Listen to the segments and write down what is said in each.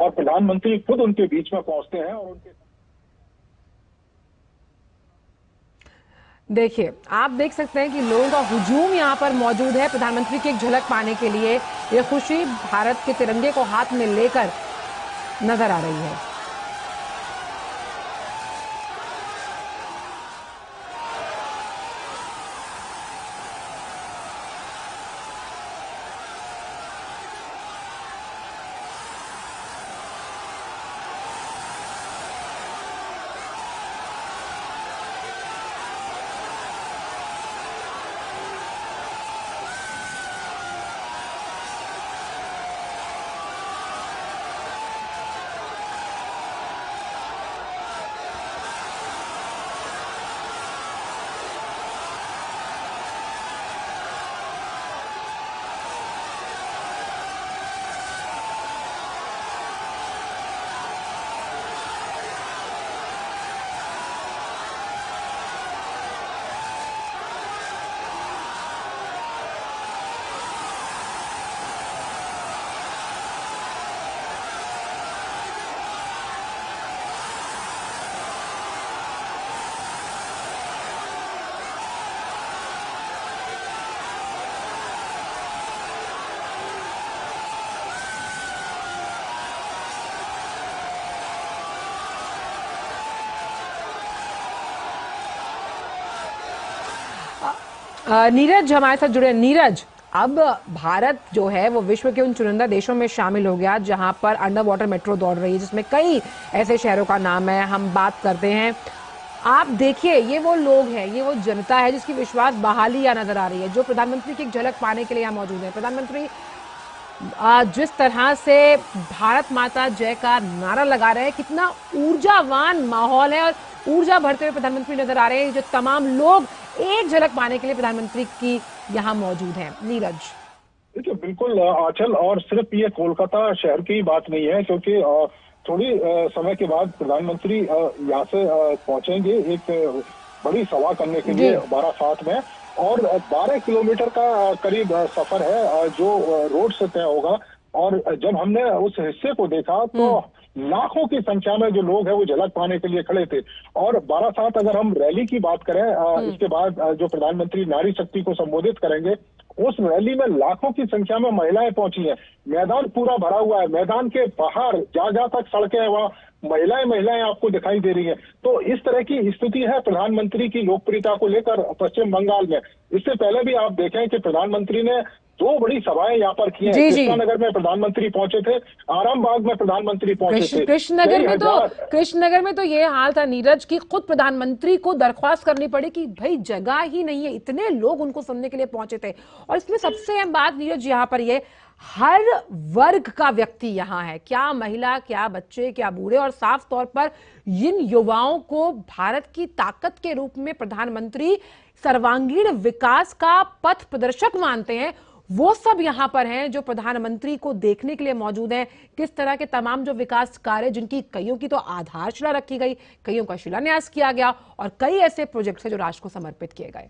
और प्रधानमंत्री खुद उनके बीच में पहुंचते हैं और उनके देखिए, आप देख सकते हैं कि लोगों का हुजूम यहाँ पर मौजूद है प्रधानमंत्री की एक झलक पाने के लिए। ये खुशी भारत के तिरंगे को हाथ में लेकर नजर आ रही है। नीरज हमारे साथ जुड़े। नीरज, अब भारत जो है वो विश्व के उन चुनिंदा देशों में शामिल हो गया जहां पर अंडर वाटर मेट्रो दौड़ रही है, जिसमें कई ऐसे शहरों का नाम है। हम बात करते हैं, आप देखिए ये वो लोग हैं, ये वो जनता है जिसकी विश्वास बहाली यहाँ नजर आ रही है, जो प्रधानमंत्री की एक झलक पाने के लिए यहाँ मौजूद है। प्रधानमंत्री जिस तरह से भारत माता जय का नारा लगा रहे हैं, कितना ऊर्जावान माहौल है और ऊर्जा भरते हुए प्रधानमंत्री नजर आ रहे हैं। जो तमाम लोग एक झलक पाने के लिए प्रधानमंत्री की यहाँ मौजूद हैं। नीरज, देखिए बिल्कुल आंचल, और सिर्फ ये कोलकाता शहर की बात नहीं है, क्योंकि थोड़ी समय के बाद प्रधानमंत्री यहाँ से पहुंचेंगे एक बड़ी सभा करने के लिए बारासात में, और 12 किलोमीटर का करीब सफर है जो रोड से तय होगा। और जब हमने उस हिस्से को देखा तो लाखों की संख्या में जो लोग हैं वो झलक पाने के लिए खड़े थे। और बारासात, अगर हम रैली की बात करें, इसके बाद जो प्रधानमंत्री नारी शक्ति को संबोधित करेंगे, उस रैली में लाखों की संख्या में महिलाएं पहुंची हैं। मैदान पूरा भरा हुआ है, मैदान के बाहर जहाँ तक सड़कें हैं वहाँ महिलाएं आपको दिखाई दे रही हैं। तो इस तरह की स्थिति है प्रधानमंत्री की लोकप्रियता को लेकर पश्चिम बंगाल में। इससे पहले भी आप देखें कि प्रधानमंत्री ने 2 बड़ी सभाएं यहाँ पर की हैं। कृष्णानगर में प्रधानमंत्री पहुंचे थे, आरामबाग में प्रधानमंत्री पहुंचे थे। कृष्णनगर में तो ये हाल था नीरज की खुद प्रधानमंत्री को दरख्वास्त करनी पड़ी कि भाई जगह ही नहीं है, इतने लोग उनको सुनने के लिए पहुंचे थे। और इसमें सबसे अहम बात नीरज यहाँ पर ये, हर वर्ग का व्यक्ति यहाँ है, क्या महिला, क्या बच्चे, क्या बूढ़े, और साफ तौर पर इन युवाओं को भारत की ताकत के रूप में प्रधानमंत्री सर्वांगीण विकास का पथ प्रदर्शक मानते हैं। वो सब यहाँ पर हैं जो प्रधानमंत्री को देखने के लिए मौजूद हैं। किस तरह के तमाम जो विकास कार्य, जिनकी कईयों की तो आधारशिला रखी गई, कईयों का शिलान्यास किया गया, और कई ऐसे प्रोजेक्ट्स हैं जो राष्ट्र को समर्पित किए गए।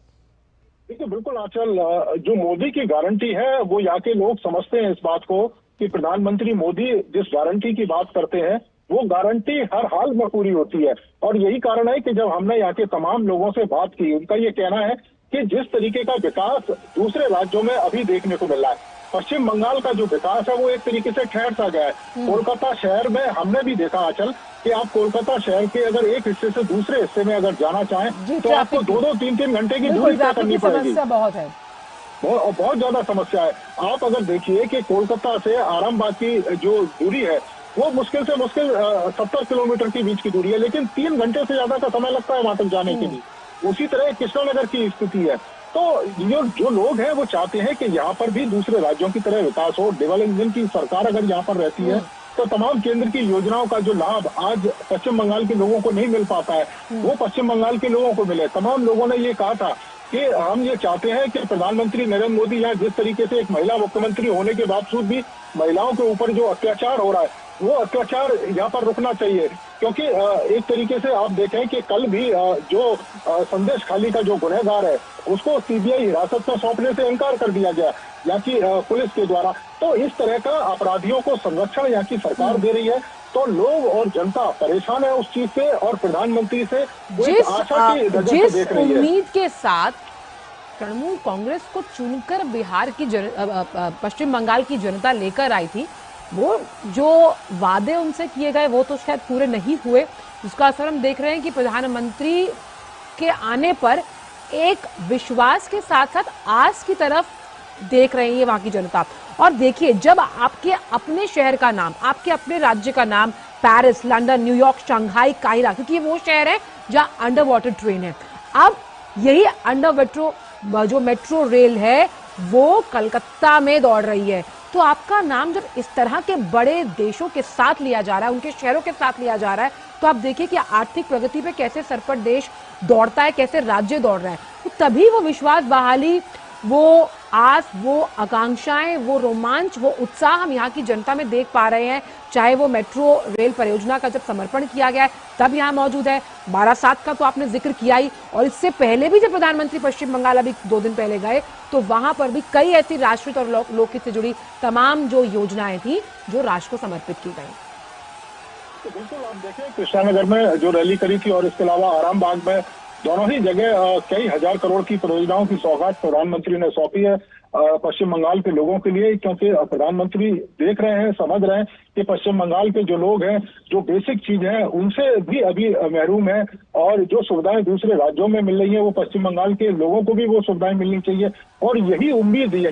देखिए बिल्कुल आंचल, जो मोदी की गारंटी है वो यहाँ के लोग समझते हैं इस बात को कि प्रधानमंत्री मोदी जिस गारंटी की बात करते हैं वो गारंटी हर हाल में पूरी होती है। और यही कारण है कि जब हमने यहाँ के तमाम लोगों से बात की, उनका ये कहना है कि जिस तरीके का विकास दूसरे राज्यों में अभी देखने को मिल रहा है, पश्चिम बंगाल का जो विकास है वो एक तरीके से ठहर सा गया है। कोलकाता शहर में हमने भी देखा आंचल कि आप कोलकाता शहर के अगर एक हिस्से से दूसरे हिस्से में अगर जाना चाहें तो आपको 2-2, 3-3 घंटे की दूरी तय करनी पड़ेगी। बहुत है, बहुत ज्यादा समस्या है। आप अगर देखिए कि कोलकाता से आरामबाग की जो दूरी है वो मुश्किल से मुश्किल 70 किलोमीटर के बीच की दूरी है, लेकिन 3 घंटे से ज्यादा का समय लगता है वहां तक जाने के लिए। उसी तरह कृष्णानगर की स्थिति है। तो जो लोग हैं वो चाहते हैं कि यहाँ पर भी दूसरे राज्यों की तरह विकास हो। डेवलपमेंट की सरकार अगर यहाँ पर रहती है तो तमाम केंद्र की योजनाओं का जो लाभ आज पश्चिम बंगाल के लोगों को नहीं मिल पाता है वो पश्चिम बंगाल के लोगों को मिले। तमाम लोगों ने ये कहा था कि हम ये चाहते हैं कि प्रधानमंत्री नरेंद्र मोदी यहाँ जिस तरीके से एक महिला मुख्यमंत्री होने के बावजूद भी महिलाओं के ऊपर जो अत्याचार हो रहा है वो अत्याचार यहाँ पर रुकना चाहिए। क्योंकि एक तरीके से आप देखें कि कल भी जो संदेश खाली का जो गुनहगार है उसको सीबीआई हिरासत में सौंपने से इनकार कर दिया गया यहाँ की पुलिस के द्वारा। तो इस तरह का अपराधियों को संरक्षण यहाँ की सरकार दे रही है, तो लोग और जनता परेशान है उस चीज से और प्रधानमंत्री से आशा की नजर से देख रही है। उम्मीद के साथ तृणमूल कांग्रेस को चुनकर बिहार की पश्चिम बंगाल की जनता लेकर आई थी, वो जो वादे उनसे किए गए वो तो शायद पूरे नहीं हुए, जिसका असर हम देख रहे हैं कि प्रधानमंत्री के आने पर एक विश्वास के साथ साथ आस की तरफ देख रही है वहां की जनता। और देखिए, जब आपके अपने शहर का नाम, आपके अपने राज्य का नाम Paris, London, New York, Shanghai, Cairo, क्योंकि ये वो शहर है जहां अंडर वाटर ट्रेन है, अब यही जो मेट्रो रेल है वो कलकत्ता में दौड़ रही है, तो आपका नाम जब इस तरह के बड़े देशों के साथ लिया जा रहा है, उनके शहरों के साथ लिया जा रहा है, तो आप देखिए कि आर्थिक प्रगति पे कैसे सरपट देश दौड़ता है, कैसे राज्य दौड़ रहा है। तो तभी वो विश्वास बहाली, वो आस, वो आकांक्षाएं, वो रोमांच, वो उत्साह हम यहाँ की जनता में देख पा रहे हैं। चाहे वो मेट्रो रेल परियोजना का जब समर्पण किया गया है तब यहाँ मौजूद है, 12/7 का तो आपने जिक्र किया ही, और इससे पहले भी जब प्रधानमंत्री पश्चिम बंगाल अभी 2 दिन पहले गए तो वहां पर भी कई ऐसी राष्ट्रीय और लोकहित से जुड़ी तमाम जो योजनाएं थी जो राष्ट्र को समर्पित की गई। तो बिल्कुल आप देखें, कृष्णानगर में जो रैली करी थी और इसके अलावा आरामबाग में, दोनों ही जगह कई हजार करोड़ की परियोजनाओं की सौगात प्रधानमंत्री ने सौंपी है पश्चिम बंगाल के लोगों के लिए, क्योंकि प्रधानमंत्री देख रहे हैं, समझ रहे हैं कि पश्चिम बंगाल के जो लोग हैं, जो बेसिक चीज है उनसे भी अभी महरूम है, और जो सुविधाएं दूसरे राज्यों में मिल रही है वो पश्चिम बंगाल के लोगों को भी वो सुविधाएं मिलनी चाहिए। और यही उम्मीद, यही